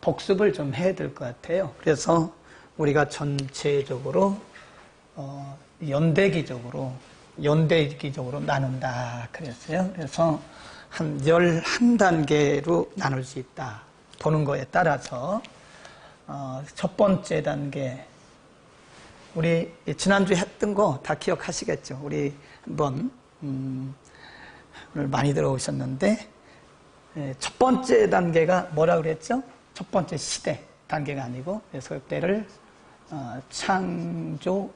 복습을 좀 해야 될 것 같아요. 그래서 우리가 전체적으로 연대기적으로 나눈다 그랬어요. 그래서 한 11단계로 나눌 수 있다. 보는 거에 따라서 첫 번째 단계, 우리 지난주에 했던 거 다 기억하시겠죠? 우리 한번 오늘 많이 들어오셨는데, 첫 번째 단계가 뭐라 그랬죠? 첫 번째 시대 단계가 아니고, 그래서 그때를 창조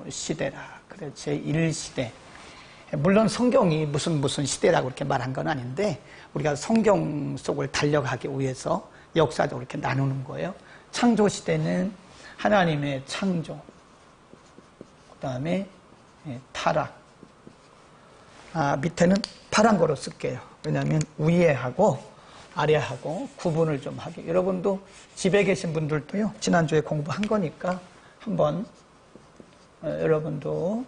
시대라. 그래, 제1시대. 물론 성경이 무슨 시대라고 이렇게 말한 건 아닌데, 우리가 성경 속을 달려가기 위해서 역사적으로 이렇게 나누는 거예요. 창조 시대는 하나님의 창조, 그 다음에 타락. 밑에는 파란 거로 쓸게요. 왜냐하면 위에하고 아래하고 구분을 좀 하게. 여러분도 집에 계신 분들도요, 지난주에 공부한 거니까 한번 여러분도,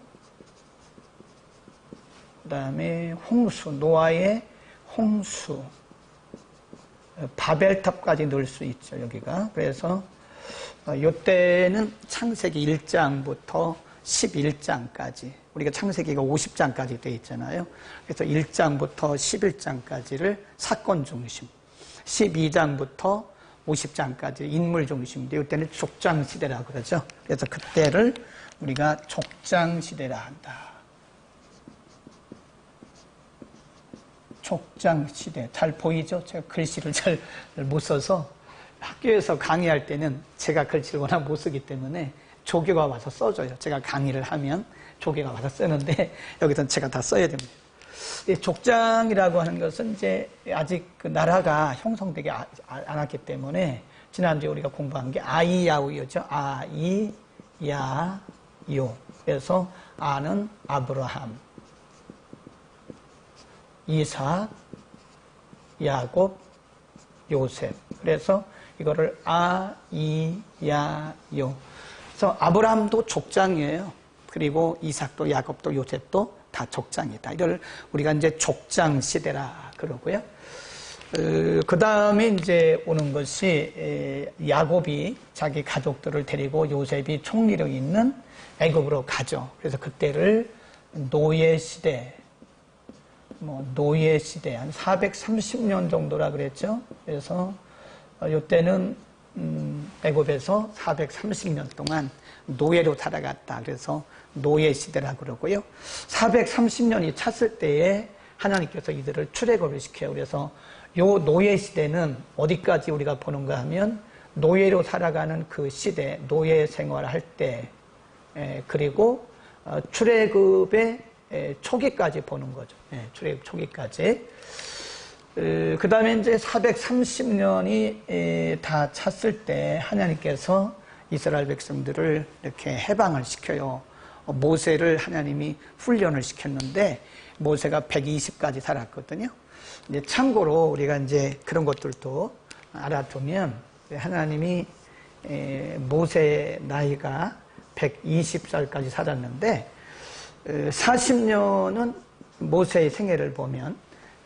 그 다음에 홍수, 노아의 홍수, 바벨탑까지 넣을 수 있죠, 여기가. 그래서 이때는 창세기 1장부터 11장까지, 우리가 창세기가 50장까지 되어 있잖아요. 그래서 1장부터 11장까지를 사건 중심, 12장부터 50장까지 인물 중심인데, 이때는 족장 시대라고 그러죠. 그래서 그때를 우리가 족장 시대라 한다. 족장 시대. 잘 보이죠? 제가 글씨를 잘 못 써서, 학교에서 강의할 때는 제가 글씨를 워낙 못 쓰기 때문에 조교가 와서 써줘요. 제가 강의를 하면 조교가 와서 쓰는데, 여기서는 제가 다 써야 됩니다. 이 족장이라고 하는 것은 이제 아직 그 나라가 형성되지 않았기 때문에, 지난주에 우리가 공부한 게 아이야오요죠. 아이야요. 그래서 아는 아브라함, 이삭, 야곱, 요셉. 그래서 이거를 아이야요. 그래서 아브라함도 족장이에요. 그리고 이삭도 야곱도 요셉도 다 족장이다. 이걸 우리가 이제 족장 시대라 그러고요. 그 다음에 이제 오는 것이, 야곱이 자기 가족들을 데리고 요셉이 총리로 있는 애굽으로 가죠. 그래서 그때를 노예 시대, 노예 시대, 한 430년 정도라 그랬죠. 그래서 이때는 애굽에서 430년 동안 노예로 살아갔다. 그래서 노예 시대라고 그러고요. 430년이 찼을 때에 하나님께서 이들을 출애굽을 시켜요. 그래서 요 노예 시대는 어디까지 우리가 보는가 하면, 노예로 살아가는 그 시대, 노예 생활할 때, 그리고 출애굽의 초기까지 보는 거죠. 출애굽 초기까지. 그 다음에 이제 430년이 다 찼을 때 하나님께서 이스라엘 백성들을 이렇게 해방을 시켜요. 모세를 하나님이 훈련을 시켰는데, 모세가 120까지 살았거든요. 이제 참고로 우리가 이제 그런 것들도 알아두면, 하나님이 모세 나이가 120살까지 살았는데, 40년은 모세의 생애를 보면,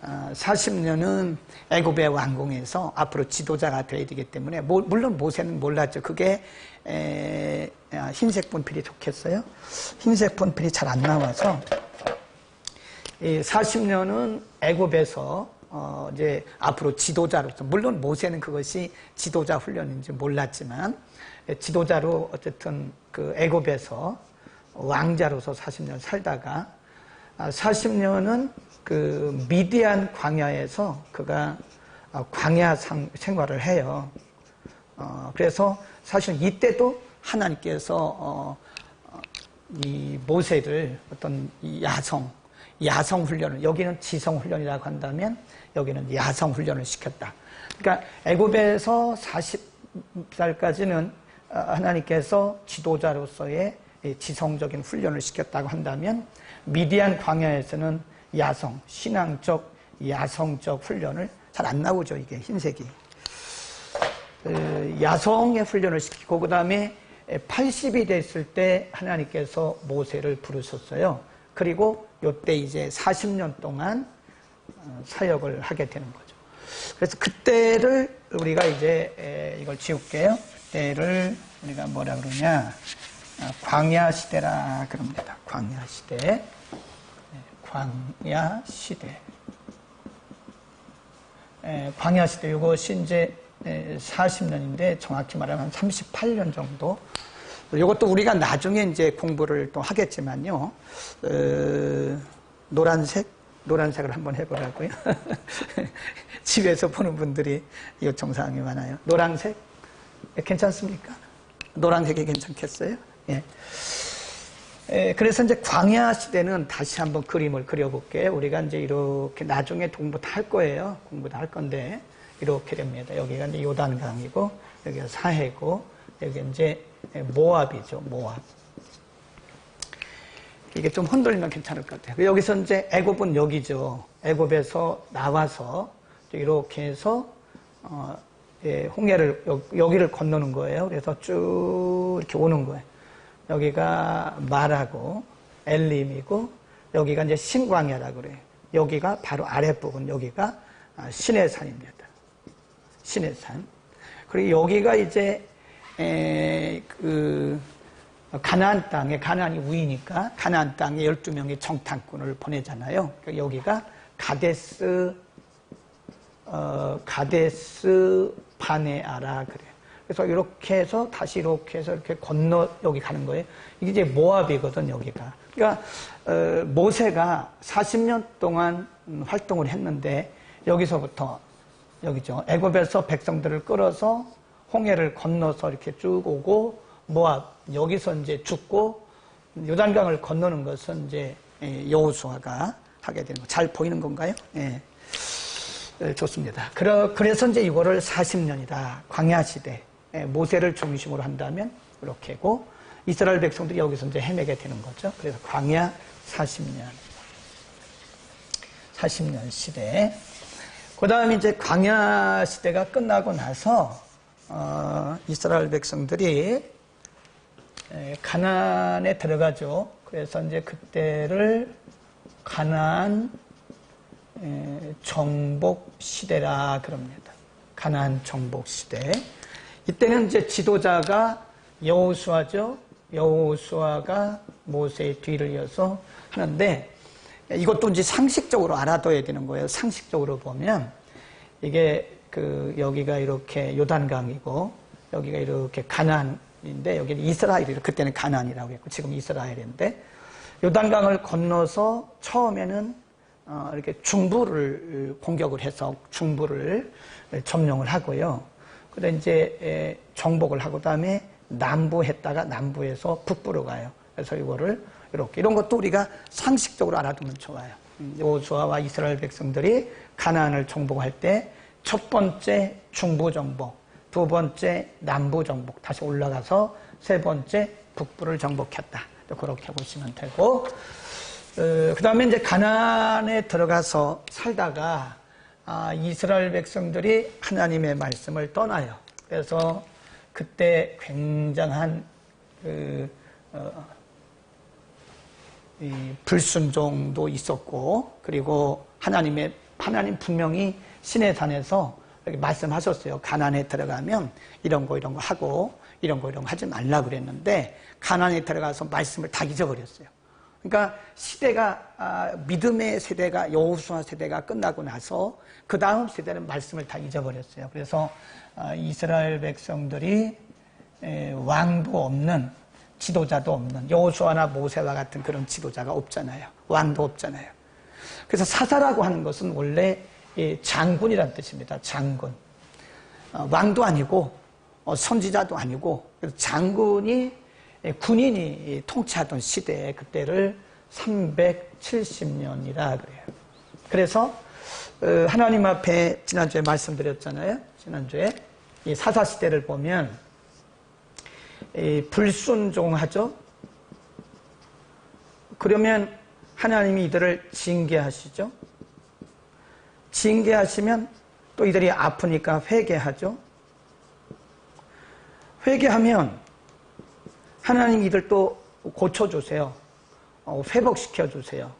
40년은 애굽의 왕궁에서 앞으로 지도자가 되어야 되기 때문에, 물론 모세는 몰랐죠. 그게 흰색 분필이 좋겠어요? 흰색 분필이 잘 안 나와서, 40년은 애굽에서 이제 앞으로 지도자로서, 물론 모세는 그것이 지도자 훈련인지 몰랐지만, 지도자로 어쨌든 그 애굽에서 왕자로서 40년 살다가, 40년은 그 미디안 광야에서 그가 광야 생활을 해요. 그래서 사실 이때도 하나님께서 이 모세를 어떤 야성 훈련을, 여기는 지성 훈련이라고 한다면 여기는 야성 훈련을 시켰다. 그러니까 애굽에서 40살까지는 하나님께서 지도자로서의 지성적인 훈련을 시켰다고 한다면, 미디안 광야에서는 야성, 신앙적, 야성적 훈련을 잘 안 나오죠, 이게 흰색이. 야성의 훈련을 시키고, 그 다음에 80이 됐을 때 하나님께서 모세를 부르셨어요. 그리고 이때 이제 40년 동안 사역을 하게 되는 거죠. 그래서 그때를 우리가 이제 이걸 지울게요. 그때를 우리가 뭐라 그러냐? 광야 시대라 그럽니다. 광야 시대. 광야 시대. 광야 시대. 이것이 이제 40년인데 정확히 말하면 38년 정도. 이것도 우리가 나중에 이제 공부를 또 하겠지만요. 노란색을 한번 해보라고요. 집에서 보는 분들이 요청사항이 많아요. 노란색? 괜찮습니까? 노란색이 괜찮겠어요? 예. 그래서 이제 광야 시대는 다시 한번 그림을 그려볼게요. 우리가 이제 이렇게 나중에 공부 다 할 거예요. 공부 다 할 건데, 이렇게 됩니다. 여기가 이제 요단강이고, 여기가 사해고, 여기 이제 모압이죠, 모압. 이게 좀 흔들리면 괜찮을 것 같아요. 여기서 이제 애굽은 여기죠. 애굽에서 나와서 이렇게 해서 홍해를 여기를 건너는 거예요. 그래서 쭉 이렇게 오는 거예요. 여기가 마라고 엘림이고 여기가 이제 신광야라고 그래요. 여기가 바로 아랫부분 여기가 시내산입니다. 시내산. 그리고 여기가 이제 가나안 땅에 가나안이 우이니까 가나안 땅에 12명의 정탐꾼을 보내잖아요. 그러니까 여기가 가데스 바네아라 그래요. 그래서 이렇게 해서 다시 이렇게 해서 이렇게 건너 여기 가는 거예요. 이게 이제 모압이거든 여기가. 그러니까 모세가 40년 동안 활동을 했는데 여기서부터 여기죠. 애굽에서 백성들을 끌어서 홍해를 건너서 이렇게 쭉 오고 모압 여기서 이제 죽고 요단강을 건너는 것은 이제 여호수아가 하게 되는 거. 잘 보이는 건가요? 네. 좋습니다. 그래서 이제 이거를 40년이다. 광야 시대. 모세를 중심으로 한다면 이렇게고 이스라엘 백성들이 여기서 이제 헤매게 되는 거죠. 그래서 광야 40년 시대. 그 다음에 이제 광야 시대가 끝나고 나서 이스라엘 백성들이 가나안에 들어가죠. 그래서 이제 그때를 가나안 정복 시대라 그럽니다. 가나안 정복 시대. 이때는 이제 지도자가 여호수아죠. 여호수아가 모세의 뒤를 이어서 하는데 이것도 이제 상식적으로 알아둬야 되는 거예요. 상식적으로 보면 이게 여기가 이렇게 요단강이고 여기가 이렇게 가나안인데 여기는 이스라엘이고 그때는 가나안이라고 했고 지금 이스라엘인데 요단강을 건너서 처음에는 이렇게 중부를 공격을 해서 중부를 점령을 하고요. 그다음에 이제 정복을 하고 그다음에 남부했다가 남부에서 북부로 가요. 그래서 이거를 이렇게 이런 것도 우리가 상식적으로 알아두면 좋아요. 여호수아와 이스라엘 백성들이 가나안을 정복할 때 첫 번째 중부 정복, 두 번째 남부 정복, 다시 올라가서 세 번째 북부를 정복했다. 그렇게 보시면 되고 그 다음에 이제 가나안에 들어가서 살다가 이스라엘 백성들이 하나님의 말씀을 떠나요. 그래서 그때 굉장한 이 불순종도 있었고 그리고 하나님 분명히 시내산에서 이렇게 말씀하셨어요. 가나안에 들어가면 이런 거 하고 이런 거 하지 말라 그랬는데 가나안에 들어가서 말씀을 다 잊어버렸어요. 그러니까 시대가 믿음의 세대가 여호수아 세대가 끝나고 나서 그 다음 세대는 말씀을 다 잊어버렸어요. 그래서 이스라엘 백성들이 왕도 없는 지도자도 없는 여호수아나 모세와 같은 그런 지도자가 없잖아요. 왕도 없잖아요. 그래서 사사라고 하는 것은 원래 장군이라는 뜻입니다. 장군. 왕도 아니고 선지자도 아니고 장군이 군인이 통치하던 시대에 그때를 370년이라 그래요. 그래서 하나님 앞에 지난주에 말씀드렸잖아요. 지난주에 이 사사시대를 보면 불순종하죠. 그러면 하나님이 이들을 징계하시죠. 징계하시면 또 이들이 아프니까 회개하죠. 회개하면 하나님 이들 또 고쳐주세요. 회복시켜주세요.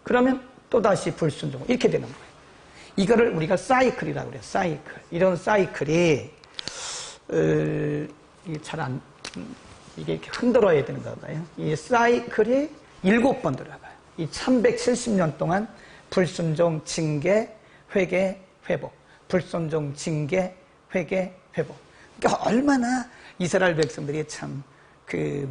그러면 또다시 불순종. 이렇게 되는 거예요. 이거를 우리가 사이클이라고 그래요. 사이클. 이런 사이클이 이게 이게 이렇게 흔들어야 되는가 봐요. 이 사이클이 7번 들어가요. 이 1170년 동안 불순종, 징계, 회개, 회복. 불순종, 징계, 회개, 회복. 그러니까 얼마나 이스라엘 백성들이 참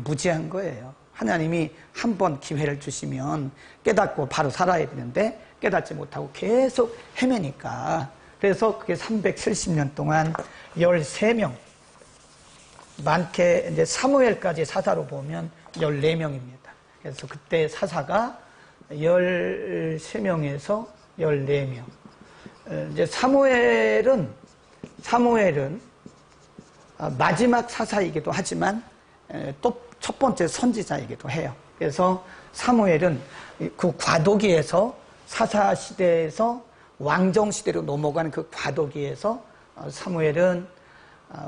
무지한 거예요. 하나님이 한 번 기회를 주시면 깨닫고 바로 살아야 되는데 깨닫지 못하고 계속 헤매니까. 그래서 그게 370년 동안 13명. 많게 이제 사무엘까지 사사로 보면 14명입니다. 그래서 그때 사사가 13명에서 14명. 이제 사무엘은 마지막 사사이기도 하지만 또 첫 번째 선지자이기도 해요. 그래서 사무엘은 그 과도기에서 사사 시대에서 왕정 시대로 넘어가는 그 과도기에서 사무엘은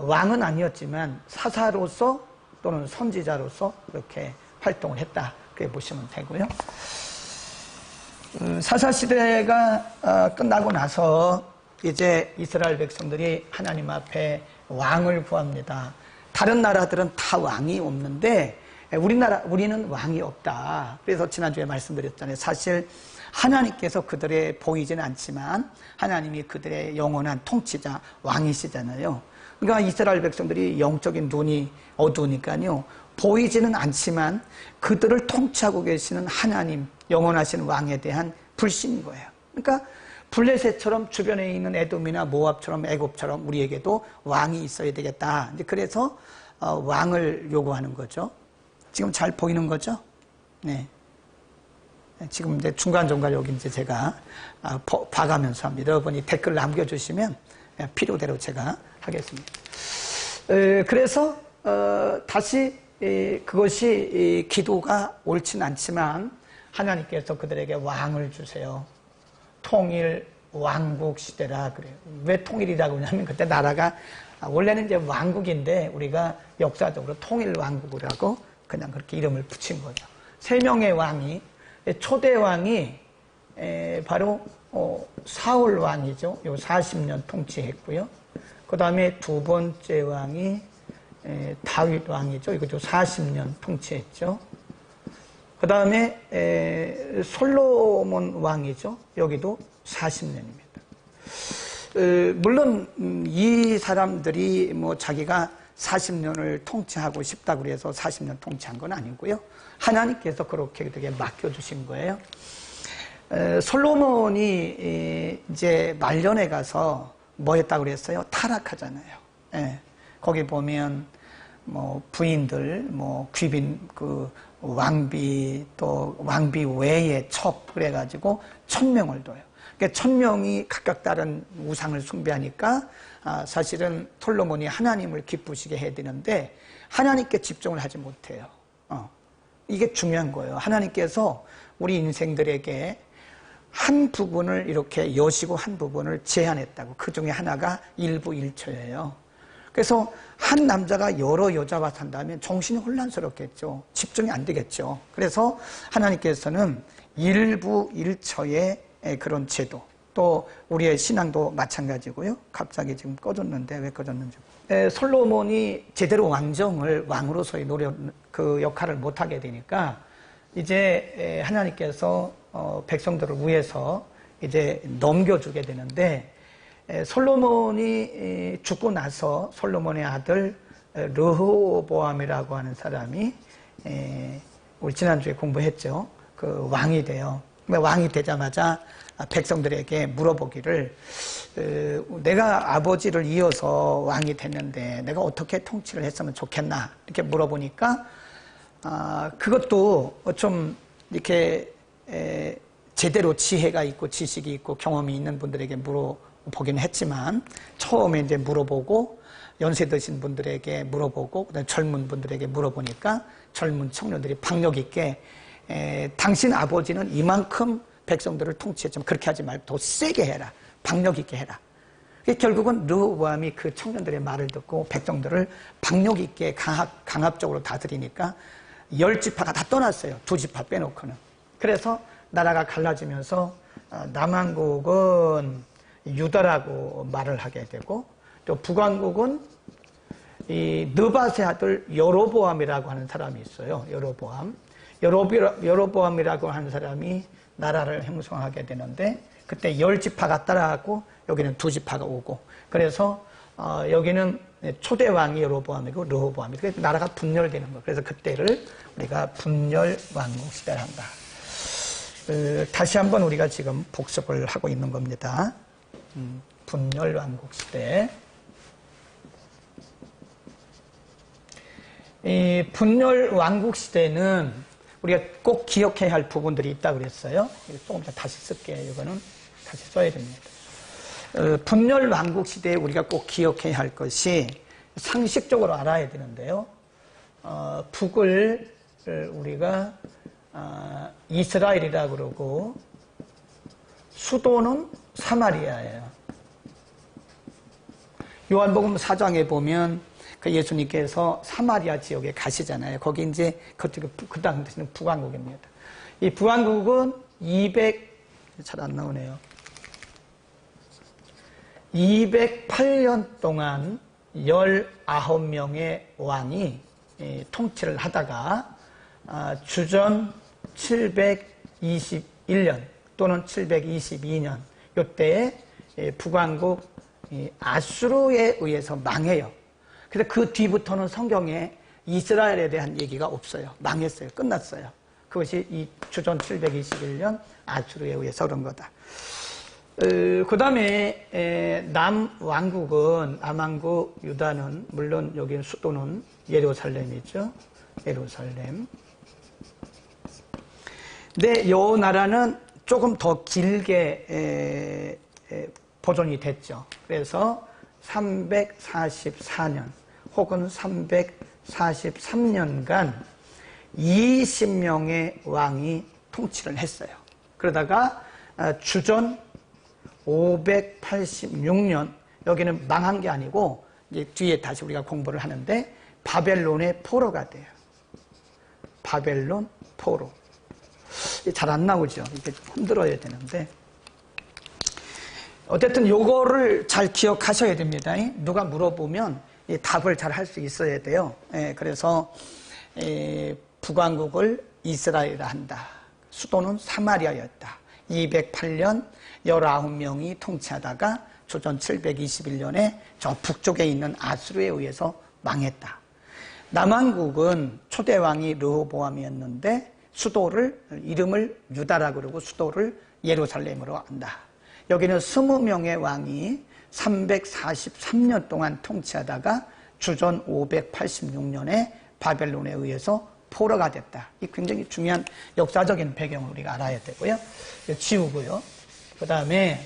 왕은 아니었지만 사사로서 또는 선지자로서 그렇게 활동을 했다. 그렇게 보시면 되고요. 사사 시대가 끝나고 나서 이제 이스라엘 백성들이 하나님 앞에 왕을 구합니다. 다른 나라들은 다 왕이 없는데 우리는 왕이 없다. 그래서 지난주에 말씀드렸잖아요. 사실 하나님께서 그들의 보이지는 않지만 하나님이 그들의 영원한 통치자 왕이시잖아요. 그러니까 이스라엘 백성들이 영적인 눈이 어두우니까요. 보이지는 않지만 그들을 통치하고 계시는 하나님, 영원하신 왕에 대한 불신인 거예요. 그러니까 블레셋처럼 주변에 있는 에돔이나 모압처럼 애굽처럼 우리에게도 왕이 있어야 되겠다. 이제 그래서 왕을 요구하는 거죠. 지금 잘 보이는 거죠? 네. 지금 이제 중간중간 여기 이제 제가 봐가면서 합니다. 여러분이 댓글 남겨주시면 필요대로 제가 하겠습니다. 그래서 다시 그것이 기도가 옳진 않지만 하나님께서 그들에게 왕을 주세요. 통일 왕국 시대라 그래요. 왜 통일이라고 하냐면 그때 나라가 원래는 이제 왕국인데 우리가 역사적으로 통일 왕국이라고 그냥 그렇게 이름을 붙인 거죠. 3명의 왕이 초대 왕이 바로 사울 왕이죠. 요 40년 통치했고요. 그 다음에 두 번째 왕이 다윗 왕이죠. 이것도 40년 통치했죠. 그 다음에 솔로몬 왕이죠. 여기도 40년입니다. 물론 이 사람들이 뭐 자기가 40년을 통치하고 싶다고 해서 40년 통치한 건 아니고요. 하나님께서 그렇게 그들에게 맡겨주신 거예요. 솔로몬이 이제 말년에 가서 뭐 했다고 그랬어요? 타락하잖아요. 거기 보면 뭐 부인들, 뭐 귀빈, 왕비, 또 왕비 외에 첩, 그래가지고 1000명을 둬요. 그러니까 1000명이 각각 다른 우상을 숭배하니까 사실은 솔로몬이 하나님을 기쁘시게 해야 되는데 하나님께 집중을 하지 못해요. 이게 중요한 거예요. 하나님께서 우리 인생들에게 한 부분을 이렇게 여시고 한 부분을 제한했다고. 그 중에 하나가 일부 일처예요. 그래서 한 남자가 여러 여자와 산다면 정신이 혼란스럽겠죠. 집중이 안 되겠죠. 그래서 하나님께서는 일부 일처의 그런 제도, 또 우리의 신앙도 마찬가지고요. 갑자기 지금 꺼졌는데 왜 꺼졌는지. 솔로몬이 제대로 왕으로서의 그 역할을 못하게 되니까 이제 하나님께서 백성들을 위해서 이제 넘겨주게 되는데, 솔로몬이 죽고 나서 솔로몬의 아들 르호보암이라고 하는 사람이 우리 지난주에 공부했죠. 그 왕이 돼요. 왕이 되자마자 백성들에게 물어보기를 내가 아버지를 이어서 왕이 됐는데 내가 어떻게 통치를 했으면 좋겠나 이렇게 물어보니까 그것도 좀 이렇게 제대로 지혜가 있고 지식이 있고 경험이 있는 분들에게 물어보기는 했지만 처음에 이제 물어보고 연세 드신 분들에게 물어보고 그다음에 젊은 분들에게 물어보니까 젊은 청년들이 박력 있게 당신 아버지는 이만큼 백성들을 통치했지만 그렇게 하지 말고 더 세게 해라. 박력 있게 해라. 결국은 르호보암이 그 청년들의 말을 듣고 백성들을 박력 있게 강압적으로 다스리니까 10지파가 다 떠났어요. 2지파 빼놓고는. 그래서 나라가 갈라지면서 남한국은 유다라고 말을 하게 되고, 또 북왕국은 이 느밧의 아들 여로보암이라고 하는 사람이 있어요. 여로보암이라고 하는 사람이 나라를 형성하게 되는데, 그때 10지파가 따라가고 여기는 2지파가 오고, 그래서 여기는 초대 왕이 여로보암이고 르호보암이고, 그래서 나라가 분열되는 거예요. 그래서 그때를 우리가 분열 왕국 시대를 한다. 다시 한번 우리가 지금 복습을 하고 있는 겁니다. 분열 왕국 시대. 이 분열 왕국 시대는 우리가 꼭 기억해야 할 부분들이 있다고 그랬어요. 조금 더 다시 쓸게요. 이거는 다시 써야 됩니다. 분열 왕국 시대에 우리가 꼭 기억해야 할 것이 상식적으로 알아야 되는데요. 북을 우리가 이스라엘이라고 그러고 수도는 사마리아예요. 요한복음 4장에 보면 그 예수님께서 사마리아 지역에 가시잖아요. 거기 이제 그 당시는 북왕국입니다. 이 북왕국은 잘 안 나오네요. 208년 동안 19명의 왕이 통치를 하다가 주전 721년 또는 722년 이때에 북왕국 아수르에 의해서 망해요. 그래서 그 뒤부터는 성경에 이스라엘에 대한 얘기가 없어요. 망했어요. 끝났어요. 그것이 이 주전 721년 아수르에 의해서 그런 거다. 그 다음에 남왕국은 남왕국 유다는 물론 여기 수도는 예루살렘이죠. 예루살렘. 근데 이 나라는 조금 더 길게 보존이 됐죠. 그래서 344년 혹은 343년간 20명의 왕이 통치를 했어요. 그러다가 주전 586년, 여기는 망한 게 아니고 이제 뒤에 다시 우리가 공부를 하는데 바벨론의 포로가 돼요. 바벨론 포로. 잘 안 나오죠. 이렇게 흔들어야 되는데. 어쨌든 요거를 잘 기억하셔야 됩니다. 누가 물어보면 답을 잘 할 수 있어야 돼요. 그래서 북왕국을 이스라엘이라 한다. 수도는 사마리아였다. 208년 19명이 통치하다가 주전 721년에 저 북쪽에 있는 아수르에 의해서 망했다. 남왕국은 초대왕이 르호보암이었는데 수도를 이름을 유다라고 그러고 수도를 예루살렘으로 한다. 여기는 20명의 왕이 343년 동안 통치하다가 주전 586년에 바벨론에 의해서 포로가 됐다. 이 굉장히 중요한 역사적인 배경을 우리가 알아야 되고요. 지우고요. 그 다음에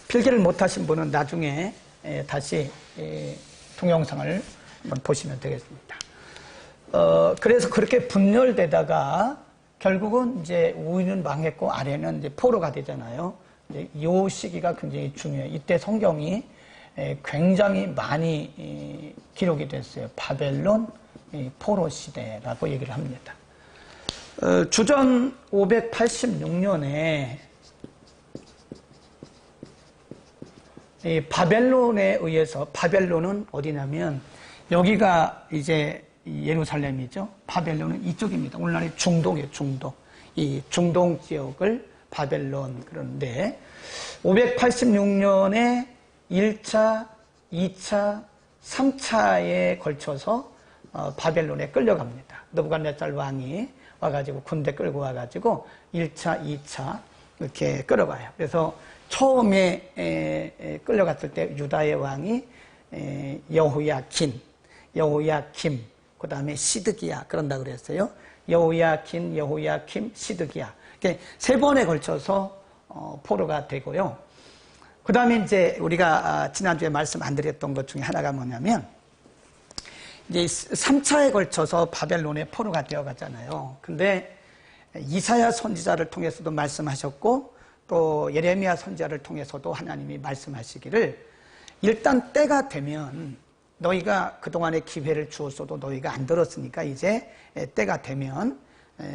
필기를 못하신 분은 나중에 다시 동영상을 한번 보시면 되겠습니다. 그래서 그렇게 분열되다가 결국은 이제 위는 망했고 아래는 이제 포로가 되잖아요. 이 시기가 굉장히 중요해요. 이때 성경이 굉장히 많이 기록이 됐어요. 바벨론 포로 시대라고 얘기를 합니다. 주전 586년에 바벨론에 의해서, 바벨론은 어디냐면 여기가 이제 예루살렘이죠. 바벨론은 이쪽입니다. 오늘날의 중동이에요. 중동. 이 중동 지역을 바벨론 그런데 586년에 1차, 2차, 3차에 걸쳐서 바벨론에 끌려갑니다. 느부갓네살 왕이 와가지고 군대 끌고 와가지고 1차, 2차 이렇게 끌어가요. 그래서 처음에 끌려갔을 때 유다의 왕이 여호야kim, 그 다음에 시드기야 그런다 그랬어요. 여호야kim, 시드기야. 세 번에 걸쳐서 포로가 되고요. 그 다음에 이제 우리가 지난주에 말씀 안 드렸던 것 중에 하나가 뭐냐면 이제 3차에 걸쳐서 바벨론의 포로가 되어 가잖아요. 근데 이사야 선지자를 통해서도 말씀하셨고 또 예레미야 선지자를 통해서도 하나님이 말씀하시기를 일단 때가 되면 너희가 그동안의 기회를 주었어도 너희가 안 들었으니까 이제 때가 되면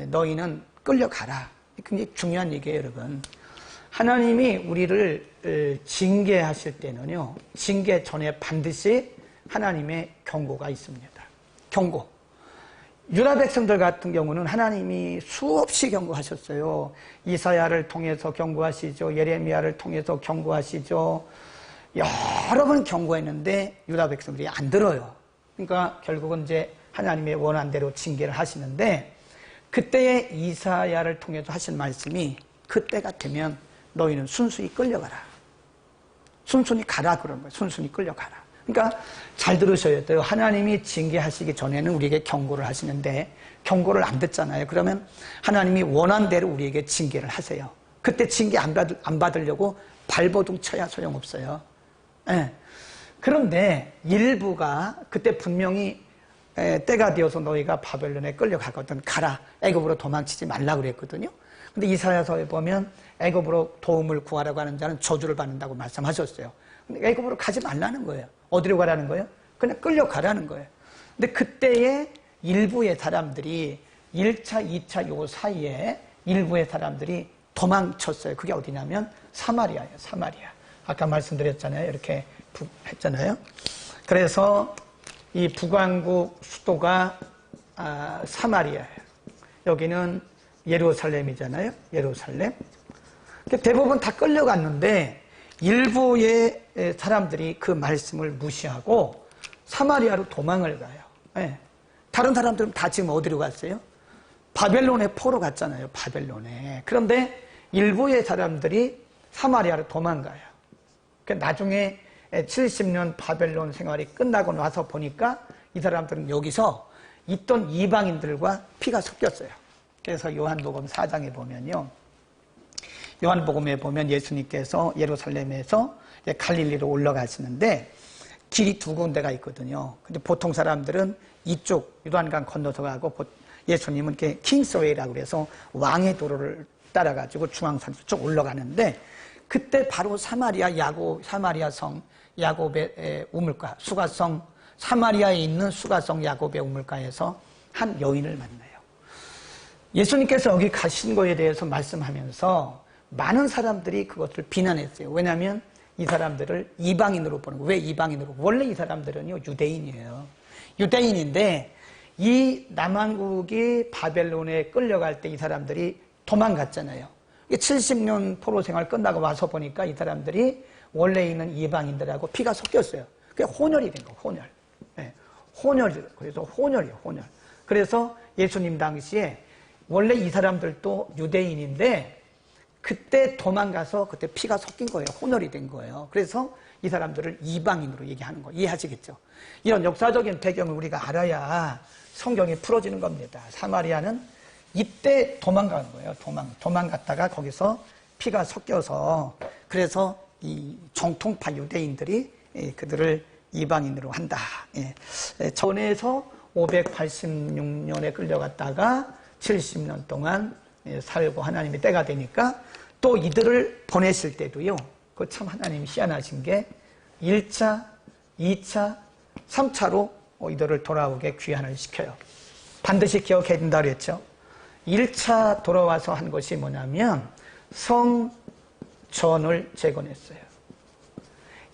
너희는 끌려가라. 굉장히 중요한 얘기예요, 여러분. 하나님이 우리를 징계하실 때는요, 징계 전에 반드시 하나님의 경고가 있습니다. 경고. 유다 백성들 같은 경우는 하나님이 수없이 경고하셨어요. 이사야를 통해서 경고하시죠. 예레미야를 통해서 경고하시죠. 여러 번 경고했는데 유다 백성들이 안 들어요. 그러니까 결국은 이제 하나님의 원한대로 징계를 하시는데, 그때의 이사야를 통해서 하신 말씀이 그때가 되면 너희는 순순히 끌려가라. 순순히 가라 그런 거예요. 순순히 끌려가라. 그러니까 잘 들으셔야 돼요. 하나님이 징계하시기 전에는 우리에게 경고를 하시는데 경고를 안 듣잖아요. 그러면 하나님이 원한 대로 우리에게 징계를 하세요. 그때 징계 안 받으려고 발버둥 쳐야 소용없어요. 네. 그런데 일부가 그때 분명히 때가 되어서 너희가 바벨론에 끌려가거든 가라. 애굽으로 도망치지 말라 그랬거든요. 근데 이사야서에 보면 애굽으로 도움을 구하라고 하는 자는 저주를 받는다고 말씀하셨어요. 근데 애굽으로 가지 말라는 거예요. 어디로 가라는 거예요? 그냥 끌려가라는 거예요. 근데 그때의 일부의 사람들이 1차, 2차 요 사이에 일부의 사람들이 도망쳤어요. 그게 어디냐면 사마리아예요. 사마리아. 아까 말씀드렸잖아요. 이렇게 했잖아요. 그래서 이 북왕국 수도가 사마리아예요. 여기는 예루살렘이잖아요. 예루살렘. 대부분 다 끌려갔는데 일부의 사람들이 그 말씀을 무시하고 사마리아로 도망을 가요. 네. 다른 사람들은 다 지금 어디로 갔어요? 바벨론에 포로 갔잖아요. 바벨론에. 그런데 일부의 사람들이 사마리아로 도망가요. 나중에 70년 바벨론 생활이 끝나고 나서 보니까 이 사람들은 여기서 있던 이방인들과 피가 섞였어요. 그래서 요한복음 4장에 보면요. 요한복음에 보면 예수님께서 예루살렘에서 갈릴리로 올라가시는데 길이 두 군데가 있거든요. 근데 보통 사람들은 이쪽 요단강 건너서 가고 예수님은 이렇게 킹스웨이라고 그래서 왕의 도로를 따라가지고 중앙산 쪽 올라가는데 그때 바로 사마리아 성 야곱의 우물가, 수가성, 사마리아에 있는 수가성 야곱의 우물가에서 한 여인을 만나요. 예수님께서 여기 가신 거에 대해서 말씀하면서 많은 사람들이 그것을 비난했어요. 왜냐하면 이 사람들을 이방인으로 보는 거예요. 왜 이방인으로? 원래 이 사람들은요, 유대인이에요. 유대인인데 이 남왕국이 바벨론에 끌려갈 때 이 사람들이 도망갔잖아요. 70년 포로 생활 끝나고 와서 보니까 이 사람들이 원래 있는 이방인들하고 피가 섞였어요. 그게 혼혈이 된 거예요. 혼혈. 네. 혼혈. 그래서 혼혈이에요. 혼혈. 그래서 예수님 당시에 원래 이 사람들도 유대인인데 그때 도망가서 그때 피가 섞인 거예요. 혼혈이 된 거예요. 그래서 이 사람들을 이방인으로 얘기하는 거예요. 이해하시겠죠? 이런 역사적인 배경을 우리가 알아야 성경이 풀어지는 겁니다. 사마리아는 이때 도망간 거예요. 도망갔다가 거기서 피가 섞여서 그래서 이 정통파 유대인들이 그들을 이방인으로 한다. 전에서 586년에 끌려갔다가 70년 동안 살고 하나님의 때가 되니까 또 이들을 보내실 때도요. 그 참 하나님이 희한하신 게 1차, 2차, 3차로 이들을 돌아오게 귀환을 시켜요. 반드시 기억해야 된다 그랬죠. 1차 돌아와서 한 것이 뭐냐면 성전을 재건했어요.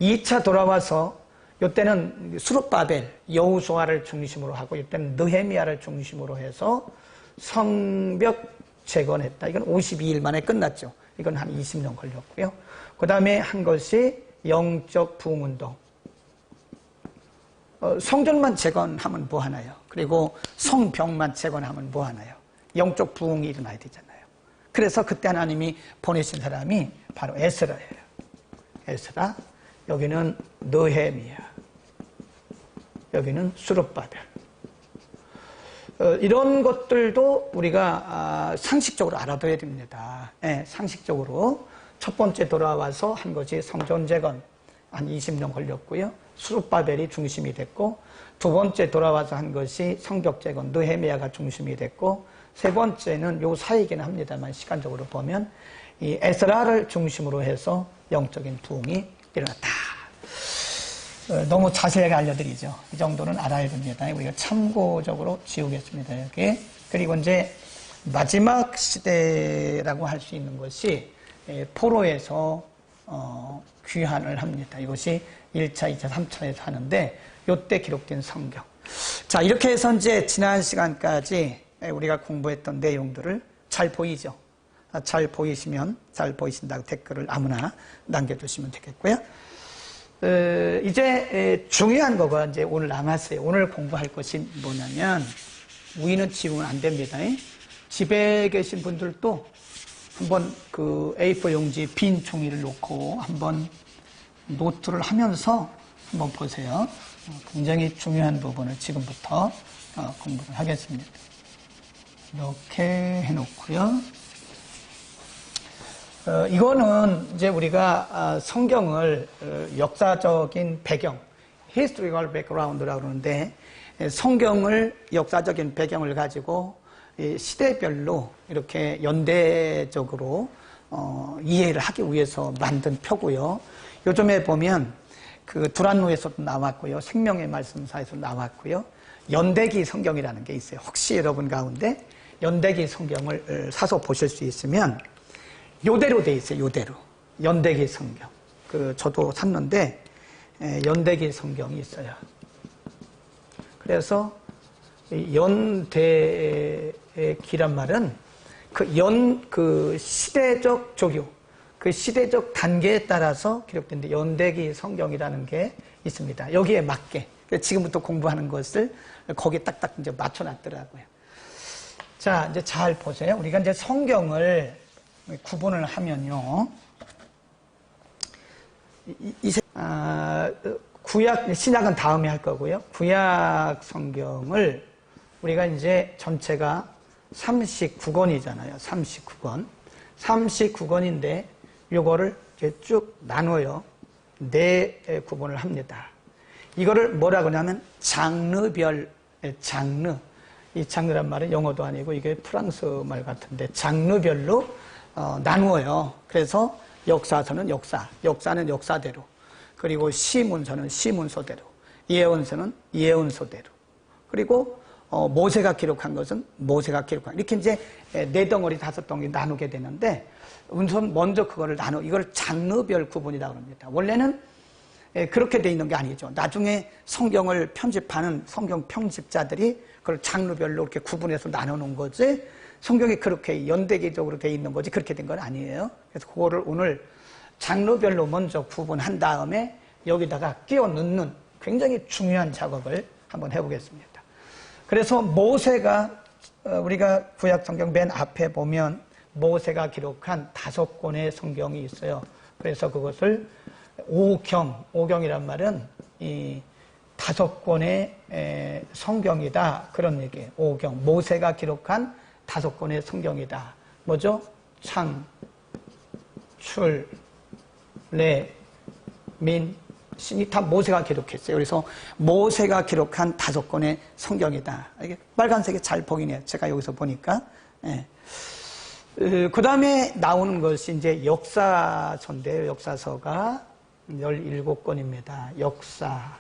2차 돌아와서 이때는 수룹바벨, 여호수아를 중심으로 하고 이때는 느헤미야를 중심으로 해서 성벽 재건했다. 이건 52일 만에 끝났죠. 이건 한 20년 걸렸고요. 그 다음에 한 것이 영적 부흥운동. 성전만 재건하면 뭐하나요? 그리고 성벽만 재건하면 뭐하나요? 영적 부흥이 일어나야 되잖아요. 그래서 그때 하나님이 보내신 사람이 바로 에스라예요. 에스라, 여기는 느헤미야, 여기는 수룹바벨. 이런 것들도 우리가 상식적으로 알아둬야 됩니다. 상식적으로 첫 번째 돌아와서 한 것이 성전 재건 한 20년 걸렸고요. 수룹바벨이 중심이 됐고, 두 번째 돌아와서 한 것이 성벽 재건 느헤미야가 중심이 됐고, 세 번째는 요 사이긴 합니다만 시간적으로 보면 이 에스라를 중심으로 해서 영적인 부흥이 일어났다. 너무 자세하게 알려드리죠. 이 정도는 알아야 됩니다. 우리가 참고적으로 지우겠습니다. 여기. 그리고 이제 마지막 시대라고 할 수 있는 것이 포로에서 귀환을 합니다. 이것이 1차, 2차, 3차에서 하는데 이때 기록된 성경. 자, 이렇게 해서 이제 지난 시간까지 우리가 공부했던 내용들을 잘 보이죠? 잘 보이시면, 잘 보이신다고 댓글을 아무나 남겨주시면 되겠고요. 이제 중요한 거가 이제 오늘 남았어요. 오늘 공부할 것이 뭐냐면, 우리는 지우면 안 됩니다. 집에 계신 분들도 한번 그 A4 용지 빈 종이를 놓고 한번 노트를 하면서 한번 보세요. 굉장히 중요한 부분을 지금부터 공부를 하겠습니다. 이렇게 해놓고요. 이거는 이제 우리가 성경을 역사적인 배경, historical background라고 그러는데, 성경을 역사적인 배경을 가지고 시대별로 이렇게 연대적으로 이해를 하기 위해서 만든 표고요. 요즘에 보면 그 두란노에서도 나왔고요, 생명의 말씀사에서 나왔고요, 연대기 성경이라는 게 있어요. 혹시 여러분 가운데 연대기 성경을 사서 보실 수 있으면 요대로 돼 있어요. 요대로 연대기 성경. 저도 샀는데 연대기 성경이 있어요. 그래서 연대기란 말은 그 시대적 조교, 그 시대적 단계에 따라서 기록된데 연대기 성경이라는 게 있습니다. 여기에 맞게 지금부터 공부하는 것을 거기에 딱딱 이제 맞춰놨더라고요. 자, 이제 잘 보세요. 우리가 이제 성경을 구분을 하면요, 구약, 신약은 다음에 할 거고요. 구약 성경을 우리가 이제 전체가 39권이잖아요. 39권. 39권인데, 요거를 이제 쭉 나눠요. 네 구분을 합니다. 이거를 뭐라고 하냐면, 장르별, 장르. 이 장르란 말은 영어도 아니고, 이게 프랑스 말 같은데, 장르별로 나누어요. 그래서 역사서는 역사, 역사는 역사대로, 그리고 시문서는 시문서대로, 예언서는 예언서대로, 그리고 모세가 기록한 것은 모세가 기록한, 이렇게 이제 네 덩어리, 다섯 덩어리 나누게 되는데, 우선 먼저 그거를 이걸 장르별 구분이라고 합니다. 원래는 그렇게 돼 있는 게 아니죠. 나중에 성경을 편집하는 성경 편집자들이 그걸 장르별로 이렇게 구분해서 나눠놓은 거지, 성경이 그렇게 연대기적으로 돼 있는 거지 그렇게 된 건 아니에요. 그래서 그거를 오늘 장르별로 먼저 구분한 다음에 여기다가 끼워 넣는 굉장히 중요한 작업을 한번 해보겠습니다. 그래서 모세가, 우리가 구약 성경 맨 앞에 보면 모세가 기록한 5권의 성경이 있어요. 그래서 그것을 오경이란 말은 이 5권의 성경이다, 그런 얘기예요. 오경, 모세가 기록한 5권의 성경이다. 뭐죠? 창, 출, 래, 민, 신이 다 모세가 기록했어요. 그래서 모세가 기록한 5권의 성경이다. 이게 빨간색이 잘 보이네요. 제가 여기서 보니까. 예. 그 다음에 나오는 것이 이제 역사서인데요. 역사서가 17권입니다. 역사.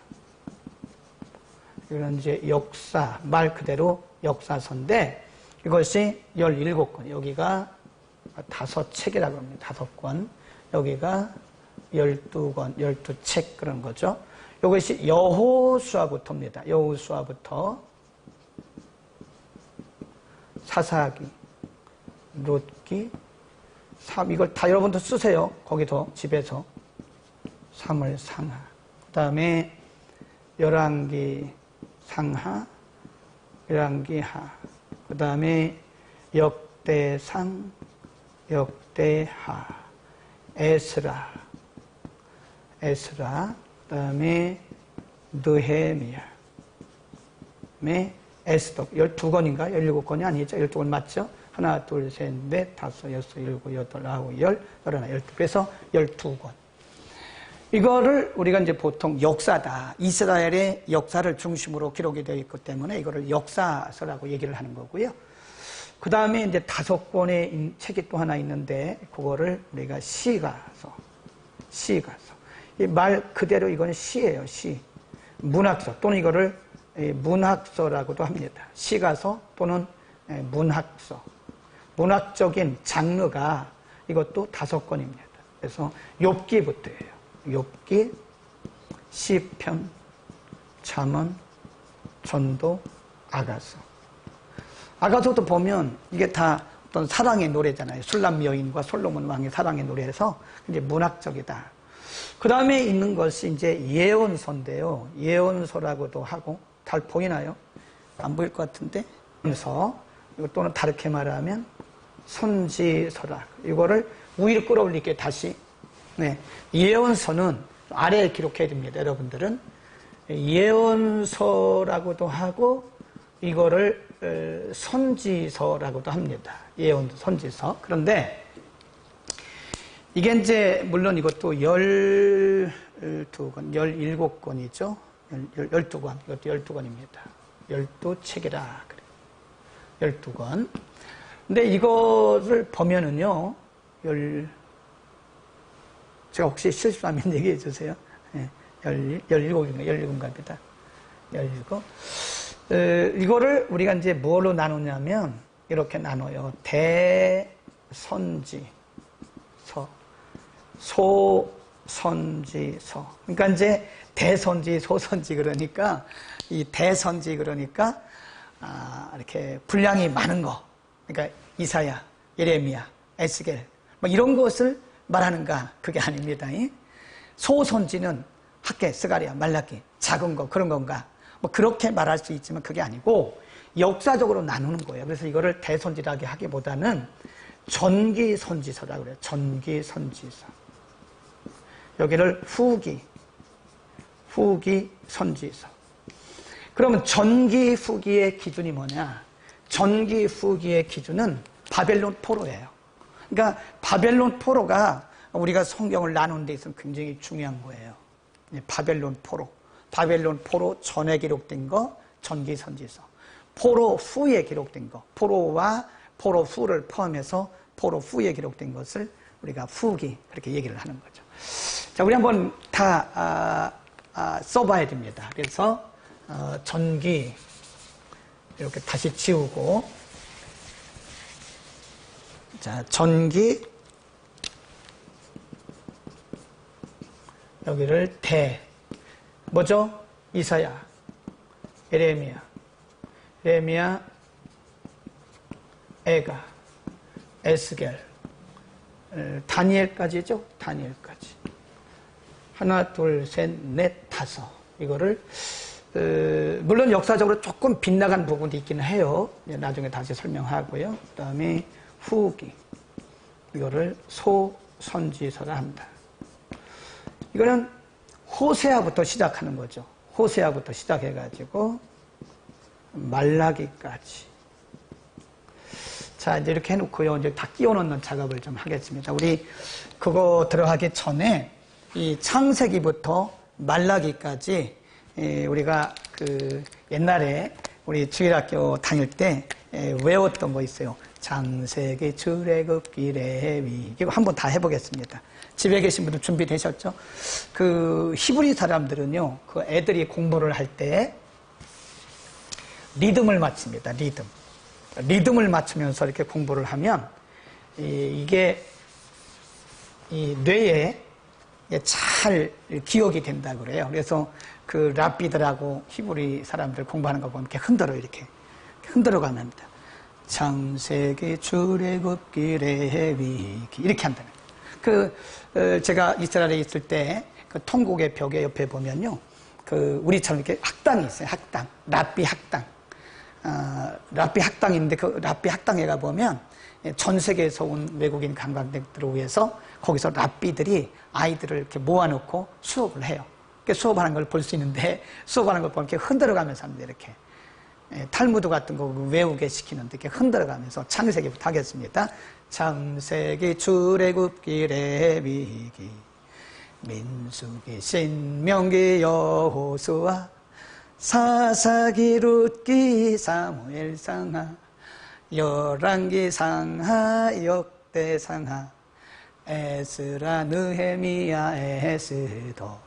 이건 이제 역사, 말 그대로 역사서인데, 이것이 17권. 여기가 5책이라고 합니다. 5권. 여기가 12권, 12책 그런 거죠. 이것이 여호수아부터입니다. 여호수아부터 사사기, 룻기, 이걸 다 여러분도 쓰세요. 거기서 집에서. 사무엘 상하. 그 다음에 열왕기 상하, 열왕기 하. 그 다음에 역대상, 역대하, 에스라, 그 다음에 느헤미야, 에스더. 12권인가? 17권이 아니죠? 12권 맞죠? 하나, 둘, 셋, 넷, 다섯, 여섯, 일곱, 여덟, 아홉, 열, 열하나, 12. 그래서 12권. 이거를 우리가 이제 보통 역사다, 이스라엘의 역사를 중심으로 기록이 되어 있기 때문에 이거를 역사서라고 얘기를 하는 거고요. 그 다음에 이제 5권의 책이 또 하나 있는데, 그거를 우리가 시가서. 이 말 그대로 이거는 시예요, 시. 문학서, 또는 이거를 문학서라고도 합니다. 시가서 또는 문학서. 문학적인 장르가 이것도 5권입니다. 그래서 욥기부터예요. 욥기, 시편, 잠언, 전도, 아가서. 아가서도 보면 이게 다 어떤 사랑의 노래잖아요. 술람 여인과 솔로몬 왕의 사랑의 노래에서 이제 문학적이다. 그 다음에 있는 것이 이제 예언서인데요. 예언서라고도 하고, 잘 보이나요? 안 보일 것 같은데? 예언서, 또는 다르게 말하면 선지서라. 이거를 위로 끌어올리게 다시. 네. 예언서는 아래에 기록해야 됩니다. 여러분들은. 예언서라고도 하고, 이거를 선지서라고도 합니다. 예언, 선지서. 그런데, 이게 이제, 물론 이것도 12권, 17권이죠. 12권. 이것도 12권입니다. 12책이라 그래요. 12권. 근데 이거를 보면은요, 제가 혹시 실수하면 얘기해 주세요. 네, 17인가, 17. 이거를 우리가 이제 뭐로 나누냐면, 이렇게 나눠요. 대선지서, 소선지서. 그러니까 이제 대선지, 소선지 그러니까, 이 대선지 그러니까, 이렇게 분량이 많은 거. 그러니까 이사야, 예레미야, 에스겔, 뭐 이런 것을 말하는가? 그게 아닙니다. 소선지는 학개, 스가랴, 말라기, 작은 거, 그런 건가? 뭐 그렇게 말할 수 있지만 그게 아니고 역사적으로 나누는 거예요. 그래서 이거를 대선지라고 하기보다는 전기선지서라고 그래요. 전기선지서. 여기를 후기선지서. 그러면 전기, 후기의 기준이 뭐냐? 전기, 후기의 기준은 바벨론 포로예요. 그러니까 바벨론 포로가 우리가 성경을 나누는 데 있어서 굉장히 중요한 거예요. 바벨론 포로. 바벨론 포로 전에 기록된 거, 전기 선지서. 포로 후에 기록된 거, 포로와 포로 후를 포함해서 포로 후에 기록된 것을 우리가 후기, 그렇게 얘기를 하는 거죠. 자, 우리 한번 다 써봐야 됩니다. 그래서 전기 이렇게 다시 지우고, 자, 전기 여기를 뭐죠? 이사야, 예레미야, 에가, 에스겔, 다니엘까지죠? 다니엘까지. 하나, 둘, 셋, 넷, 다섯. 이거를 물론 역사적으로 조금 빗나간 부분이 있기는 해요. 나중에 다시 설명하고요. 그 다음에 후기. 이거를 소선지서라 한다. 이거는 호세아부터 시작하는 거죠. 호세아부터 시작해가지고 말라기까지. 자, 이제 이렇게 해놓고요. 이제 다 끼워 넣는 작업을 좀 하겠습니다. 우리 그거 들어가기 전에 이 창세기부터 말라기까지 우리가 그 옛날에 우리 주일학교 다닐 때 외웠던 거 있어요. 창세기, 출애굽기, 레위. 이거 한번 다 해보겠습니다. 집에 계신 분들 준비되셨죠? 그 히브리 사람들은요, 그 애들이 공부를 할 때 리듬을 맞춥니다. 리듬을 맞추면서 이렇게 공부를 하면 이게 이 뇌에 잘 기억이 된다 그래요. 그래서 그 랍비들하고 히브리 사람들 공부하는 거 보면 이렇게 흔들어 가면 합니다. 창세기, 출애굽기, 레위기 이렇게 한다는 거예요. 제가 이스라엘에 있을 때 그 통곡의 벽에 옆에 보면요, 그 우리처럼 이렇게 학당이 있어요. 학당, 랍비 학당. 랍비 학당인데 그 랍비 학당에 가 보면 전 세계에서 온 외국인 관광객들을 위해서 거기서 랍비들이 아이들을 이렇게 모아놓고 수업을 해요. 수업하는 걸 볼 수 있는데, 수업하는 걸 보면 이렇게 흔들어가면서 합니다. 이렇게 탈무드 같은 거 외우게 시키는데 이렇게 흔들어가면서 창세기부터 하겠습니다. 창세기, 출애굽기, 레위기, 민수기, 신명기, 여호수아, 사사기, 룻기, 사무엘상하, 열왕기, 상하, 역대상하, 에스라, 느헤미야, 에스더,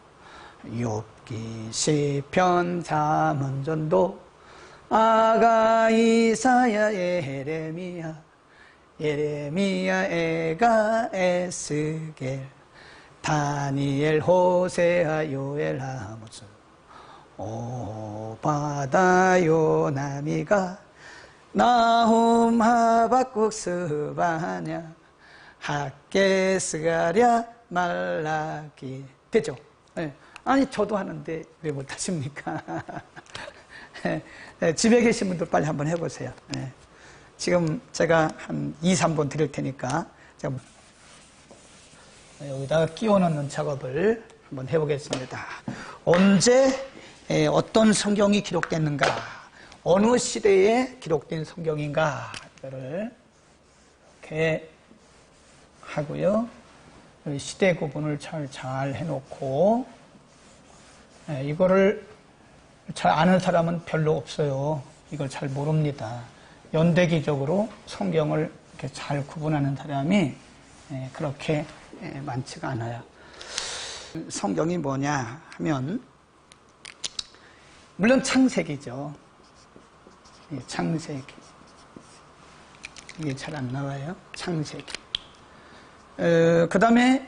욥기, 시편, 잠언, 전도, 아가, 이사야, 예레미야, 예레미야, 에가, 에스겔, 다니엘, 호세아, 요엘, 아모스, 오바다, 요나미가, 나훔, 하박국, 스바냐, 학개, 스가랴, 말라기. 됐죠? 네. 아니 저도 하는데 왜 못하십니까? 네, 집에 계신 분들 빨리 한번 해보세요. 네. 지금 제가 한 2, 3번 드릴 테니까 제가 여기다가 끼워 넣는 작업을 한번 해보겠습니다. 언제 어떤 성경이 기록됐는가, 어느 시대에 기록된 성경인가, 이거를 이렇게 하고요. 시대 구분을 잘 해놓고, 이거를 잘 아는 사람은 별로 없어요. 이걸 잘 모릅니다. 연대기적으로 성경을 이렇게 잘 구분하는 사람이 그렇게 많지가 않아요. 성경이 뭐냐 하면, 물론 창세기죠. 창세기. 이게 잘 안 나와요. 창세기. 그 다음에